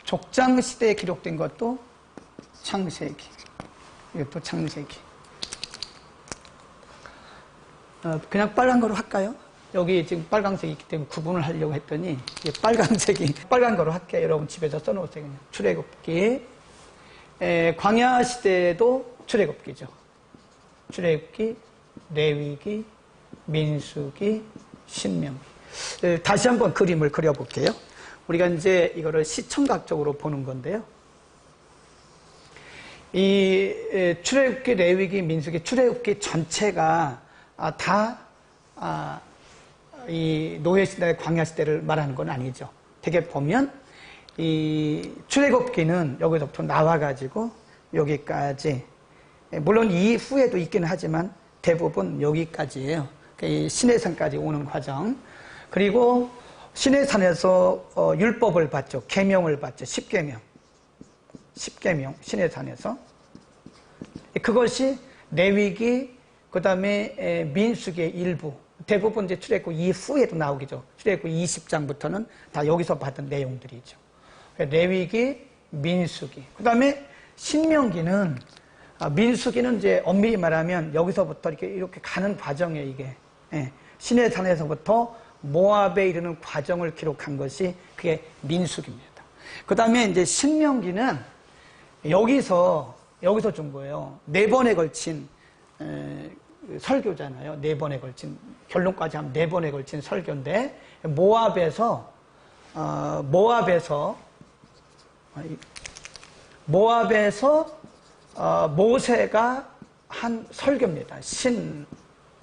족장시대에 기록된 것도 창세기. 이것도 창세기. 그냥 빨간 거로 할까요? 여기 지금 빨간색이 있기 때문에 구분을 하려고 했더니 빨간색이 빨간 거로 할게요. 여러분 집에서 써놓으세요. 그냥 출애굽기. 광야 시대도 출애굽기죠. 출애굽기, 레위기, 민수기, 신명기. 다시 한번 그림을 그려볼게요. 우리가 이제 이거를 시청각적으로 보는 건데요. 이 출애굽기, 레위기, 민수기, 출애굽기 전체가 다 이 노예 시대, 광야 시대를 말하는 건 아니죠. 되게 보면 이 출애굽기는 여기서부터 나와가지고 여기까지, 물론 이후에도 있기는 하지만 대부분 여기까지예요. 이 시내산까지 오는 과정. 그리고 시내산에서 율법을 받죠. 계명을 받죠. 십계명, 시내산에서. 그것이 레위기, 그 다음에 민수기의 일부, 대부분 이제 출애굽 이후에도 나오겠죠. 출애굽 20장부터는 다 여기서 받은 내용들이죠. 레위기, 민수기. 그 다음에 신명기는, 민수기는 이제 엄밀히 말하면 여기서부터 이렇게 가는 과정에 이게, 시내산에서부터 모압에 이르는 과정을 기록한 것이 그게 민수기입니다. 그 다음에 이제 신명기는 여기서 준 거예요. 4번에 걸친 설교잖아요. 4번에 걸친, 결론까지 하면 4번에 걸친 설교인데, 모압에서 모세가 한 설교입니다.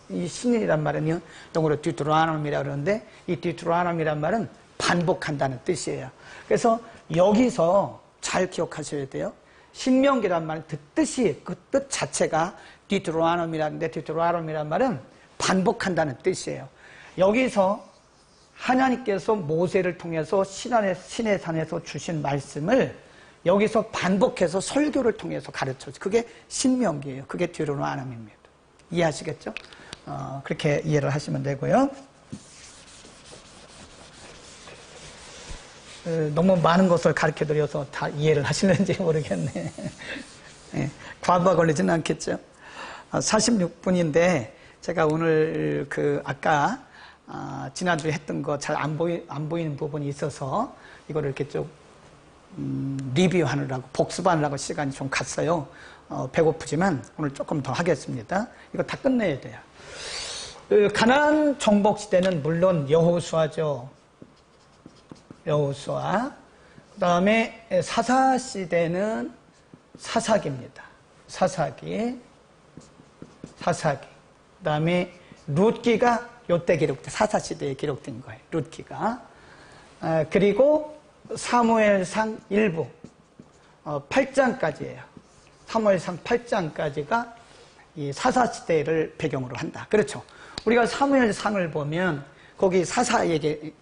이 신이란 말은요, 영어로 디트로노미라고 그러는데, 이 디트로노미란 말은 반복한다는 뜻이에요. 그래서 여기서 잘 기억하셔야 돼요. 신명기란 말은 그 뜻 자체가 디트로노미라는데, 디트로노미란 말은 반복한다는 뜻이에요. 여기서 하나님께서 모세를 통해서 시내산에서 주신 말씀을 여기서 반복해서 설교를 통해서 가르쳐요. 그게 신명기예요. 그게 디트로노미입니다. 이해하시겠죠? 그렇게 이해를 하시면 되고요. 너무 많은 것을 가르쳐드려서 다 이해를 하시는지 모르겠네. 과부하 걸리지는 않겠죠? 46분인데 제가 오늘 아까 지난주에 했던 거 잘 안 보이는 부분이 있어서 이거를 이렇게 좀 리뷰하느라고, 복습하느라고 시간이 좀 갔어요. 배고프지만 오늘 조금 더 하겠습니다. 이거 다 끝내야 돼요. 가나안 정복 시대는 물론 여호수아죠. 여호수아. 그 다음에 사사 시대는 사사기입니다. 사사기. 그 다음에 룻기가 요때 기록된, 사사 시대에 기록된 거예요. 룻기가. 그리고 사무엘상 일부 8장까지예요. 사무엘상 8장까지가 이 사사 시대를 배경으로 한다. 그렇죠. 우리가 사무엘상을 보면 거기 사사 얘기,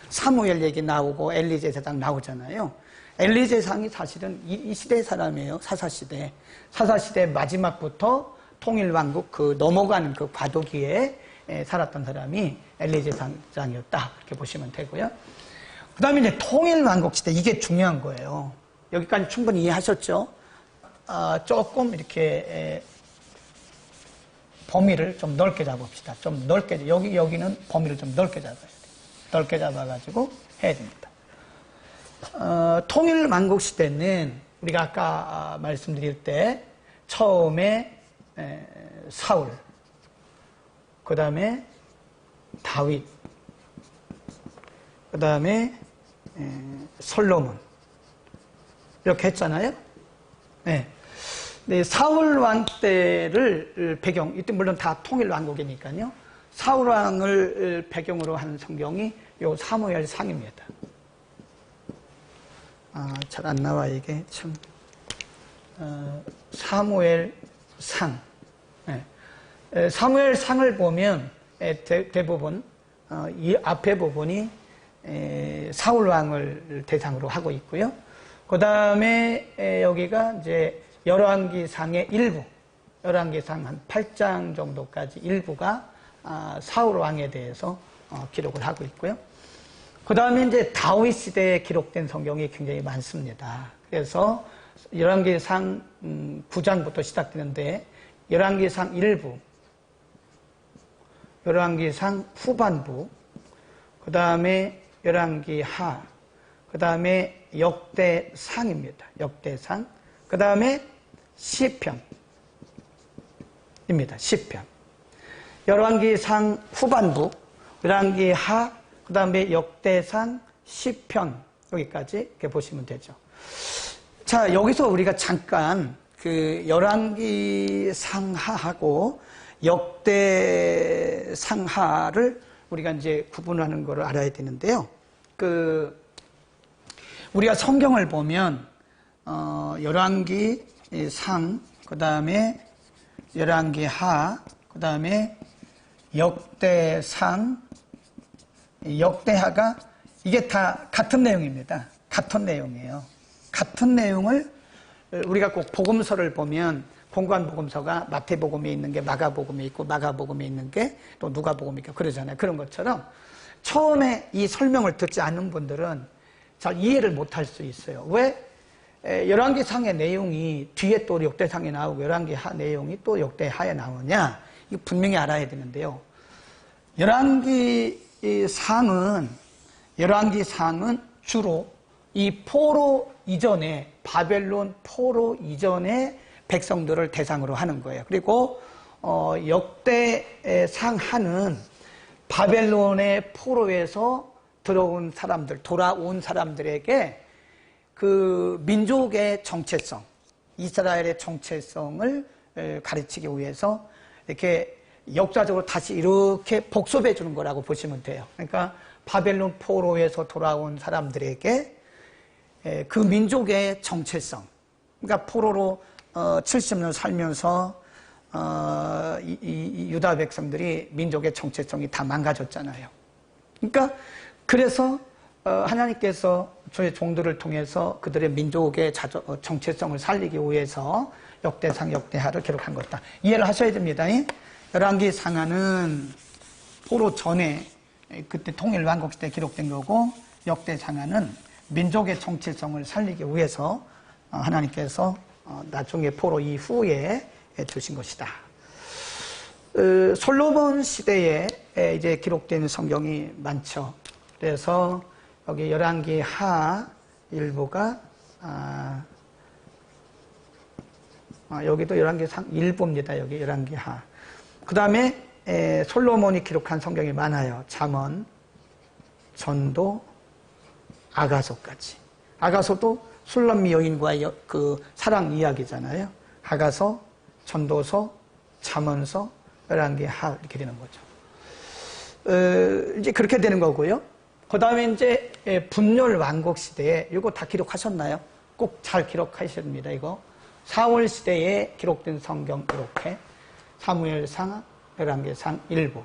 사무엘 얘기 나오고 엘리제 세상 나오잖아요. 엘리제상이 사실은 이 시대 사람이에요. 사사시대. 사사시대 마지막부터 통일왕국 넘어가는 과도기에 살았던 사람이 엘리제 사장이었다. 이렇게 보시면 되고요. 그 다음에 이제 통일왕국시대, 이게 중요한 거예요. 여기까지 충분히 이해하셨죠? 조금 이렇게 범위를 좀 넓게 잡읍시다. 좀 넓게, 여기는 범위를 좀 넓게 잡아야 돼요. 넓게 잡아가지고 해야 됩니다. 통일왕국시대는 우리가 아까 말씀드릴 때 처음에 사울, 그 다음에 다윗, 그 다음에 솔로몬 이렇게 했잖아요. 네. 사울 왕 때를 배경, 이때 물론 다 통일 왕국이니까요. 사울 왕을 배경으로 한 성경이 요 사무엘 상입니다. 잘 안 나와 이게 참. 사무엘 상. 네. 사무엘 상을 보면 대부분 이 앞에 부분이 사울 왕을 대상으로 하고 있고요. 그 다음에 여기가 이제 열왕기상의 일부, 열왕기상 한 8장 정도까지 일부가 사울 왕에 대해서 기록을 하고 있고요. 그 다음에 이제 다윗 시대에 기록된 성경이 굉장히 많습니다. 그래서 열왕기상 9장부터 시작되는데 열왕기상 일부, 열왕기상 후반부, 그 다음에 열왕기하, 그 다음에 역대상입니다. 역대상. 그 다음에 시편입니다. 시편. 열왕기상 후반부, 열왕기하, 그 다음에 역대상, 시편 여기까지 이렇게 보시면 되죠. 자, 여기서 우리가 잠깐 그 열왕기상하하고 역대상하를 우리가 이제 구분하는 거를 알아야 되는데요. 우리가 성경을 보면 열왕기상, 그 다음에 열왕기하, 그 다음에 역대상, 역대하가 이게 다 같은 내용입니다. 같은 내용이에요. 같은 내용을 우리가 꼭 복음서를 보면 공관 복음서가 마태복음에 있는 게 마가복음에 있고 마가복음에 있는 게 또 누가복음에 있고 그러잖아요. 그런 것처럼 처음에 이 설명을 듣지 않는 분들은 잘 이해를 못할 수 있어요. 왜? 열왕기상의 내용이 뒤에 또 역대상에 나오고 열왕기하 내용이 또 역대하에 나오냐? 이거 분명히 알아야 되는데요. 열왕기상은 주로 이 포로 이전에, 바벨론 포로 이전에 백성들을 대상으로 하는 거예요. 그리고 역대상하는 바벨론의 포로에서 들어온 사람들, 돌아온 사람들에게 그 민족의 정체성, 이스라엘의 정체성을 가르치기 위해서 이렇게 역사적으로 다시 이렇게 복습해 주는 거라고 보시면 돼요. 그러니까 바벨론 포로에서 돌아온 사람들에게 그 민족의 정체성, 그러니까 포로로 70년 살면서 이 유다 백성들이 민족의 정체성이 다 망가졌잖아요. 그러니까 그래서 하나님께서 저의 종들을 통해서 그들의 민족의 정체성을 살리기 위해서 역대상, 역대하를 기록한 것이다. 이해를 하셔야 됩니다. 열왕기상하는 포로 전에 그때 통일왕국시대에 기록된 거고, 역대상하는 민족의 정체성을 살리기 위해서 하나님께서 나중에 포로 이후에 주신 것이다. 솔로몬 시대에 이제 기록된 성경이 많죠. 그래서 여기 열왕기하 일부가 여기도 열왕기상 일부입니다. 여기 열왕기하. 그 다음에 솔로몬이 기록한 성경이 많아요. 잠언, 전도, 아가서까지. 아가서도 술람미 여인과의 그 사랑 이야기잖아요. 아가서, 전도서, 잠언서, 열왕기하 이렇게 되는 거죠. 이제 그렇게 되는 거고요. 그 다음에 이제 분열 왕국 시대에 이거 다 기록하셨나요? 꼭 잘 기록하셔야 됩니다. 이거 사울 시대에 기록된 성경 이렇게 사무엘상, 열왕기상 일부,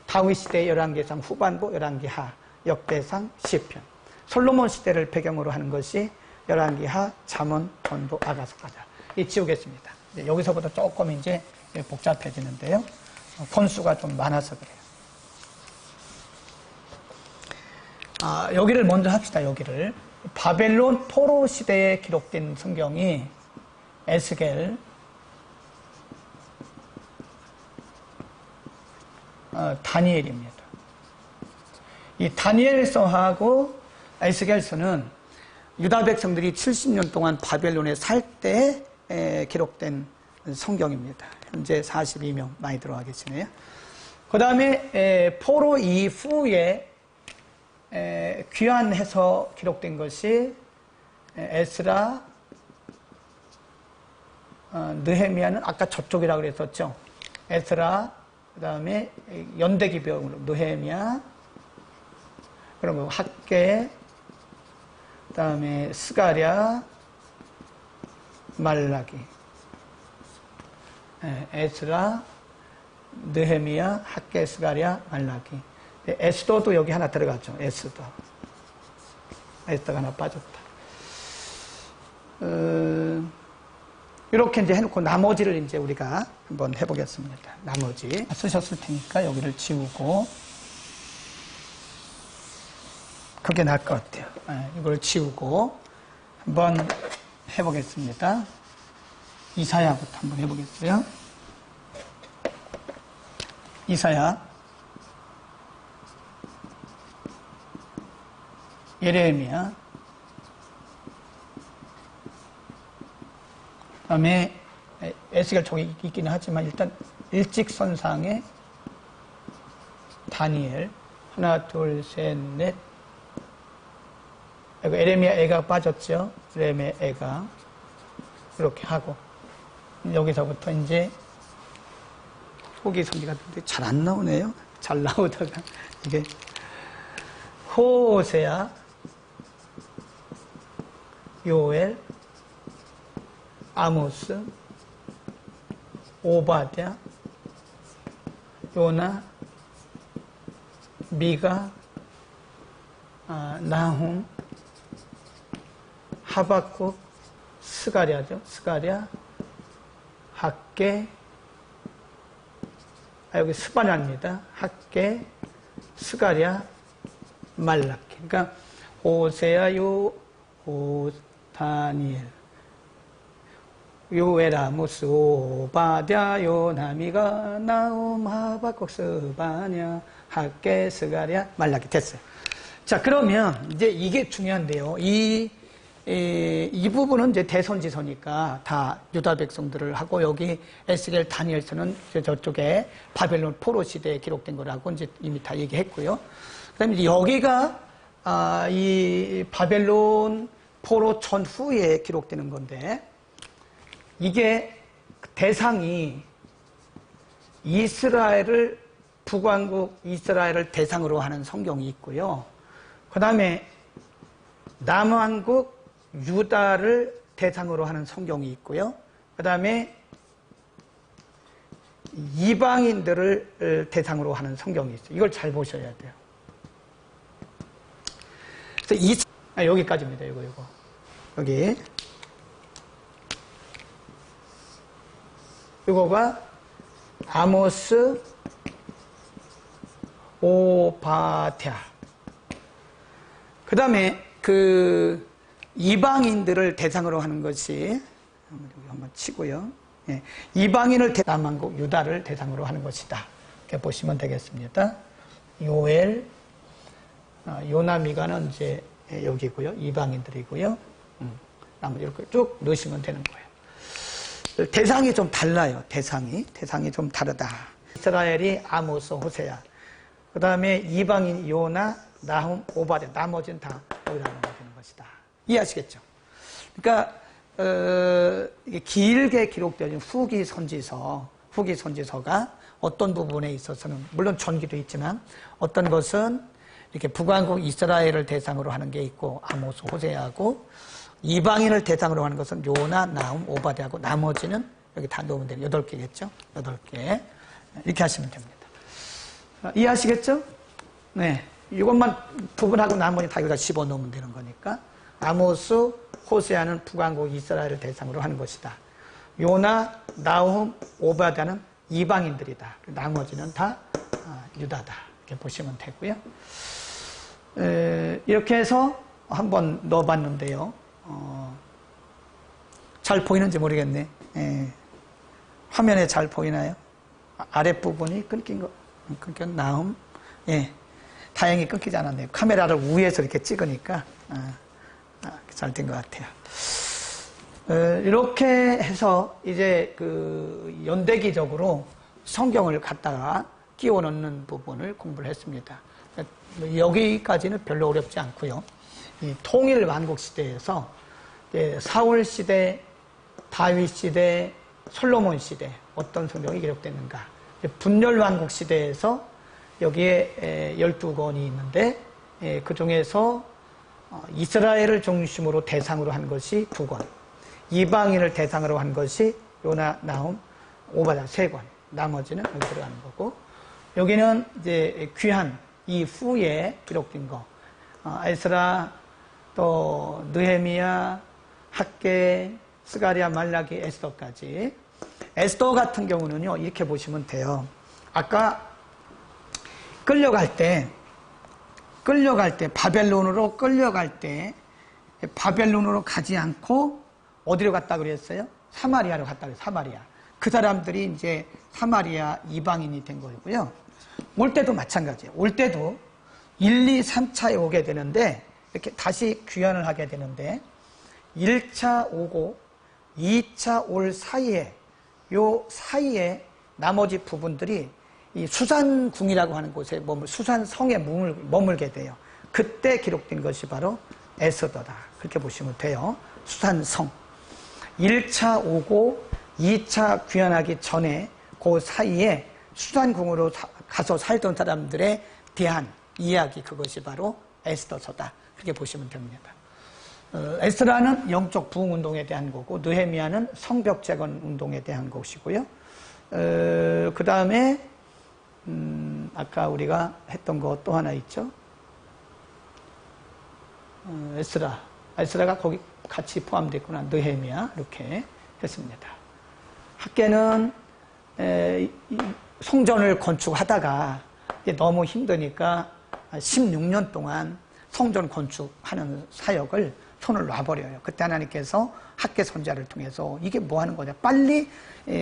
다윗 시대 열왕기상 후반부, 열왕기하, 역대상, 시편. 솔로몬 시대를 배경으로 하는 것이 열왕기하, 잠언, 전도, 아가서까지. 이 지우겠습니다. 여기서부터 조금 이제 복잡해지는데요. 권수가 좀 많아서 그래요. 여기를 먼저 합시다. 여기를 바벨론 포로 시대에 기록된 성경이 에스겔, 다니엘입니다. 이 다니엘서하고 에스겔서는 유다 백성들이 70년 동안 바벨론에 살 때 기록된 성경입니다. 현재 42명 많이 들어와 계시네요. 그 다음에 포로 이후에 귀환해서 기록된 것이 에스라, 느헤미야는 아까 저쪽이라고 그랬었죠. 에스라, 그 다음에 연대기병으로 느헤미야, 그런 거 학개, 그 다음에 스가랴, 말라기, 에스라, 느헤미야, 학개, 스가랴, 말라기. 에스더도 여기 하나 들어갔죠. 에스더가 하나 빠졌다. 이렇게 이제 해놓고 나머지를 이제 우리가 한번 해보겠습니다. 나머지 쓰셨을 테니까 여기를 지우고 그게 나을 것 같아요. 이걸 지우고 한번 해보겠습니다. 이사야부터 한번 해보겠어요. 이사야, 예레미야, 그 다음에 에스겔 쪽이 있기는 하지만 일단 일직선상에 다니엘, 하나, 둘, 셋, 넷. 에레미야 애가 빠졌죠. 에레미야 애가 이렇게 하고 여기서부터 이제 후기 선지가 잘 안 나오네요. 잘 나오다가 이게 호세야, 요엘, 아모스, 오바댜, 요나, 미가, 나훔, 하박국, 스가랴죠. 스가랴, 학개, 여기 스바냐입니다. 학개, 스가랴, 말라키. 그러니까 호세야, 다니엘, 요엘, 아모스, 오바댜, 요나, 미가, 나훔, 하박국, 스바냐, 학개, 스가랴, 말라키. 됐어요. 자, 그러면 이제 이게 중요한데요. 이 부분은 이제 대선지서니까 다 유다 백성들을 하고, 여기 에스겔, 다니엘서는 저쪽에 바벨론 포로 시대에 기록된 거라고 이제 이미 다 얘기했고요. 그 다음에 여기가 이 바벨론 포로 전후에 기록되는 건데, 이게 대상이 이스라엘을, 북왕국 이스라엘을 대상으로 하는 성경이 있고요. 그 다음에 남왕국 유다를 대상으로 하는 성경이 있고요. 그 다음에 이방인들을 대상으로 하는 성경이 있어요. 이걸 잘 보셔야 돼요. 그래서 여기까지입니다. 이거. 여기. 이거가 아모스, 오바댜. 그 다음에 이방인들을 대상으로 하는 것이, 한번 치고요. 예, 이방인을 남왕국 유다를 대상으로 하는 것이다. 이렇게 보시면 되겠습니다. 요엘, 요나미가는 이제 여기고요. 이방인들이고요. 나머지 이렇게 쭉 넣으시면 되는 거예요. 대상이 좀 달라요. 대상이 좀 다르다. 이스라엘이 아모스, 호세야. 그 다음에 이방인 요나, 나훔, 오바댜. 나머지는 다 여기다 넣으면 되는 것이다. 이해하시겠죠? 그러니까 이게 길게 기록되어진 후기 선지서가 어떤 부분에 있어서는 물론 전기도 있지만, 어떤 것은 이렇게 북왕국 이스라엘을 대상으로 하는 게 있고, 아모스, 호세아하고, 이방인을 대상으로 하는 것은 요나, 나훔, 오바댜하고, 나머지는 여기 다 넣으면 돼요. 8개겠죠? 8개. 이렇게 하시면 됩니다. 이해하시겠죠? 네. 이것만 부분하고 나머지 다 여기다 집어 넣으면 되는 거니까. 아모스, 호세아는 북왕국 이스라엘을 대상으로 하는 것이다. 요나, 나훔, 오바댜는 이방인들이다. 나머지는 다 유다다. 이렇게 보시면 되고요. 이렇게 해서 한번 넣어봤는데요. 잘 보이는지 모르겠네. 화면에 잘 보이나요? 아랫부분이 끊겼나요? 예. 다행히 끊기지 않았네요. 카메라를 위에서 이렇게 찍으니까 잘 된 것 같아요. 이렇게 해서 이제 그 연대기적으로 성경을 갖다가 끼워 넣는 부분을 공부를 했습니다. 여기까지는 별로 어렵지 않고요. 이 통일 왕국 시대에서 사울 시대, 다윗 시대, 솔로몬 시대 어떤 성경이 기록됐는가? 분열 왕국 시대에서 여기에 12권이 있는데 그 중에서 이스라엘을 중심으로 대상으로 한 것이 2권, 이방인을 대상으로 한 것이 요나, 나훔, 오바댜 3권, 나머지는 여기 들어가는 거고, 여기는 이제 귀한 이후에 기록된 거, 에스라, 또 느헤미야, 학개, 스가랴, 말라기, 에스더까지. 에스더 같은 경우는요, 이렇게 보시면 돼요. 아까 끌려갈 때 바벨론으로 끌려갈 때 바벨론으로 가지 않고 어디로 갔다 그랬어요? 사마리아로 갔다 그랬어요. 사마리아. 그 사람들이 이제 사마리아 이방인이 된 거고요. 올 때도 마찬가지예요. 올 때도 1, 2, 3차에 오게 되는데 이렇게 다시 귀환을 하게 되는데 1차 오고 2차 올 사이에 요 사이에 나머지 부분들이 이 수산궁이라고 하는 곳에 수산성에 머물게 돼요. 그때 기록된 것이 바로 에스더다. 그렇게 보시면 돼요. 수산성. 1차 오고 2차 귀환하기 전에 그 사이에 수산궁으로 가서 살던 사람들에 대한 이야기, 그것이 바로 에스더서다. 그렇게 보시면 됩니다. 에스라는 영적 부흥 운동에 대한 거고, 느헤미야는 성벽 재건 운동에 대한 것이고요. 그 다음에 아까 우리가 했던 거 또 하나 있죠. 에스라가 거기 같이 포함되어 있구나. 느헤미야 이렇게 했습니다. 학계는 성전을 건축하다가 너무 힘드니까 16년 동안 성전 건축하는 사역을 손을 놔버려요. 그때 하나님께서 학계 선자를 통해서 이게 뭐 하는 거냐. 빨리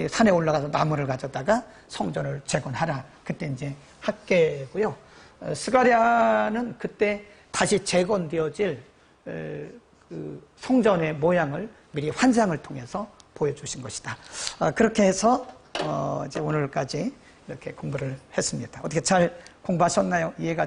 산에 올라가서 나무를 가져다가 성전을 재건하라. 그때 이제 학계고요. 스가랴는 그때 다시 재건되어질 그 성전의 모양을 미리 환상을 통해서 보여주신 것이다. 그렇게 해서 이제 오늘까지 이렇게 공부를 했습니다. 어떻게 잘 공부하셨나요? 이해가